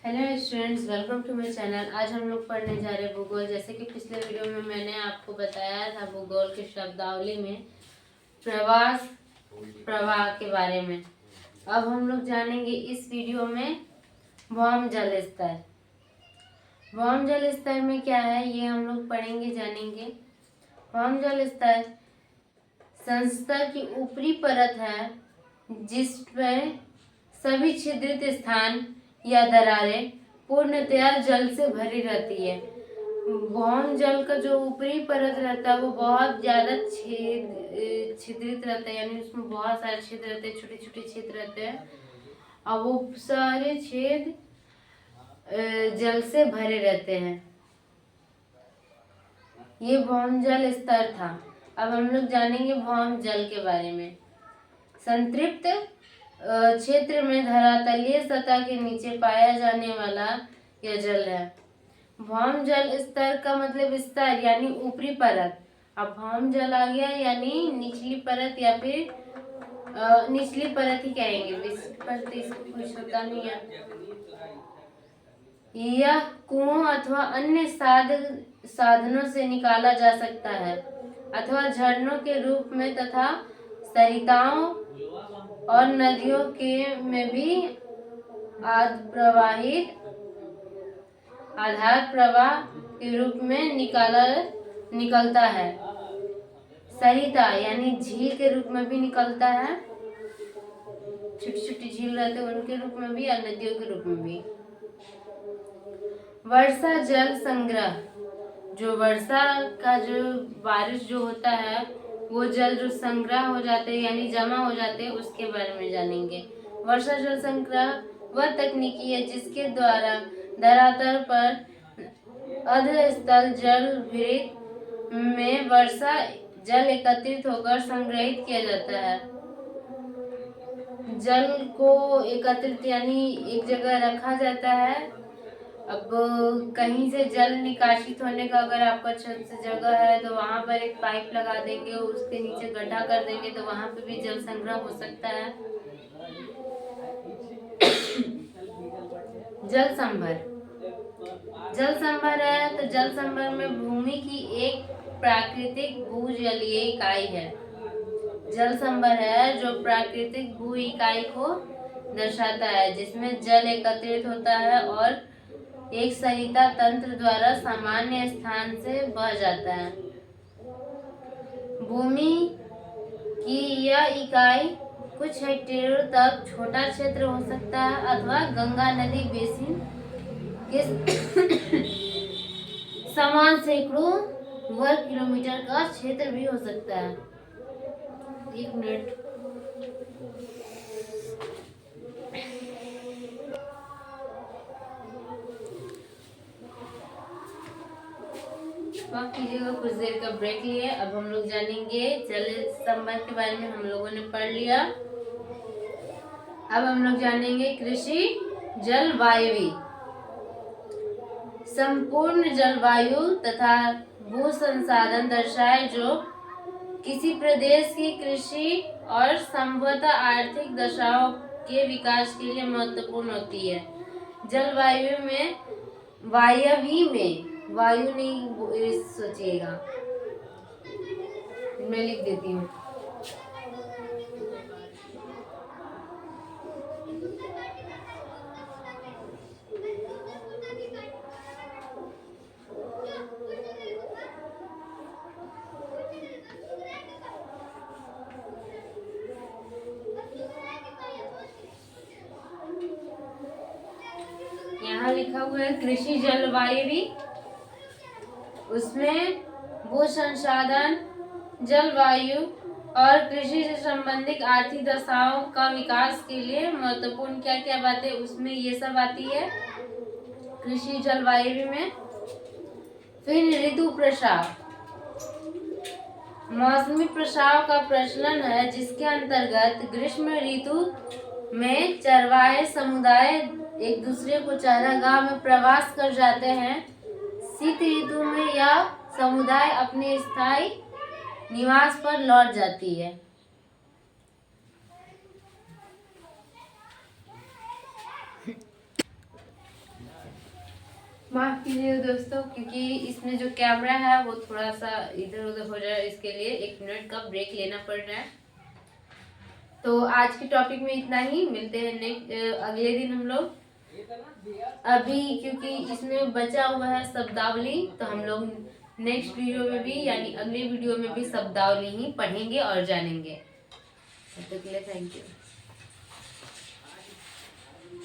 Hello students, welcome to my channel. आज हम लोग पढ़ने जा रहे हैं भूगोल। जैसे कि पिछले वीडियो में मैंने आपको बताया था भूगोल की शब्दावली में प्रवास प्रवाह के बारे में। अब हम लोग जानेंगे इस वीडियो में भौम जल स्तर। भौम जल स्तर में क्या है ये हम लोग पढ़ेंगे, जानेंगे। भौम जल स्तर संस्तर की ऊपरी परत है जिस पर सभी छिद्रित स्थान या दरारें पूर्णतया जल से भरी रहती है। भौम जल का जो ऊपरी परत रहता है वो बहुत ज्यादा छिद्रित रहता है, यानी उसमें बहुत सारे छेद रहते हैं, छोटे छोटे छेद रहते हैं और वो सारे छेद जल से भरे रहते हैं। ये भौम जल स्तर था। अब हम लोग जानेंगे भौम जल के बारे में। संतृप्त क्षेत्र में धरातलीय सतह के नीचे पाया जाने वाला यह जल है। भौम जल स्तर का मतलब स्तर यानी ऊपरी परत। अब भौम जल आ गया यानी निचली परत या फिर निचली परत ही कहेंगे, परत इसको कुछ होता नहीं है। यह कुओं अथवा अन्य साधनों से निकाला जा सकता है अथवा झरनों के रूप में तथा सरिताओं और नदियों के में भी आधार प्रवाह के रूप में निकलता है। सरिता यानी झील के रूप में भी निकलता है, छोटी छोटी झील रहते हैं उनके रूप में भी और नदियों के रूप में भी। वर्षा जल संग्रह, जो वर्षा का जो बारिश जो होता है वो जल जो संग्रह हो जाते हैं यानी जमा हो जाते हैं उसके बारे में जानेंगे। वर्षा जल संग्रह वह तकनीकी है जिसके द्वारा धरातल पर अधस्थल जल भृत में वर्षा जल एकत्रित होकर संग्रहित किया जाता है। जल को एकत्रित यानी एक जगह रखा जाता है। अब कहीं से जल निकासित होने का अगर आपका छत से जगह है तो वहां पर एक पाइप लगा देंगे, उसके नीचे गड्ढा कर देंगे तो वहां पे भी जल संग्रह हो सकता है। जल संभर, जल संभर है तो जल संभर में भूमि की एक प्राकृतिक भूजलीय इकाई है। जल संभर है जो प्राकृतिक भू इकाई को दर्शाता है जिसमें जल एकत्रित होता है और एक सरिता तंत्र द्वारा सामान्य स्थान से बह जाता है। भूमि की यह इकाई कुछ हेक्टेयरों तक छोटा क्षेत्र हो सकता है अथवा गंगा नदी बेसिन के समान सैकड़ों वर्ग किलोमीटर का क्षेत्र भी हो सकता है। एक मिनट, माफ कीजिएगा, कुछ देर का ब्रेक लिए। अब हम लोग जानेंगे जल संभर के बारे में हम लोगों ने पढ़ लिया। अब हम लोग जानेंगे कृषि जलवायु। संपूर्ण जलवायु तथा भू संसाधन दर्शाए जो किसी प्रदेश की कृषि और संभवतः आर्थिक दशाओं के विकास के लिए महत्वपूर्ण होती है। जलवायु में वायवी में वायु नहीं सोचिएगा, मैं लिख देती हूँ। यहाँ लिखा हुआ है कृषि जलवायु, उसमें भू संसाधन, जलवायु और कृषि से संबंधित आर्थिक दशाओं का विकास के लिए महत्वपूर्ण क्या क्या बातें उसमें ये सब आती है कृषि जलवायु में। फिर ऋतु प्रसाव, मौसमी प्रसाव का प्रचलन है जिसके अंतर्गत ग्रीष्म ऋतु में चरवाहे समुदाय एक दूसरे को चारागाह में प्रवास कर जाते हैं। शीत ऋतु में यह समुदाय अपने स्थायी निवास पर लौट जाती है। माफ कीजिए दोस्तों, क्योंकि इसमें जो कैमरा है वो थोड़ा सा इधर उधर हो जाए, इसके लिए 1 मिनट का ब्रेक लेना पड़ रहा है। तो आज के टॉपिक में इतना ही, मिलते हैं नेक्स्ट अगले दिन हम लोग। अभी क्योंकि इसमें बचा हुआ है शब्दावली, तो हम लोग नेक्स्ट वीडियो में भी यानी अगले वीडियो में भी शब्दावली ही पढ़ेंगे और जानेंगे। तब तक के लिए थैंक यू।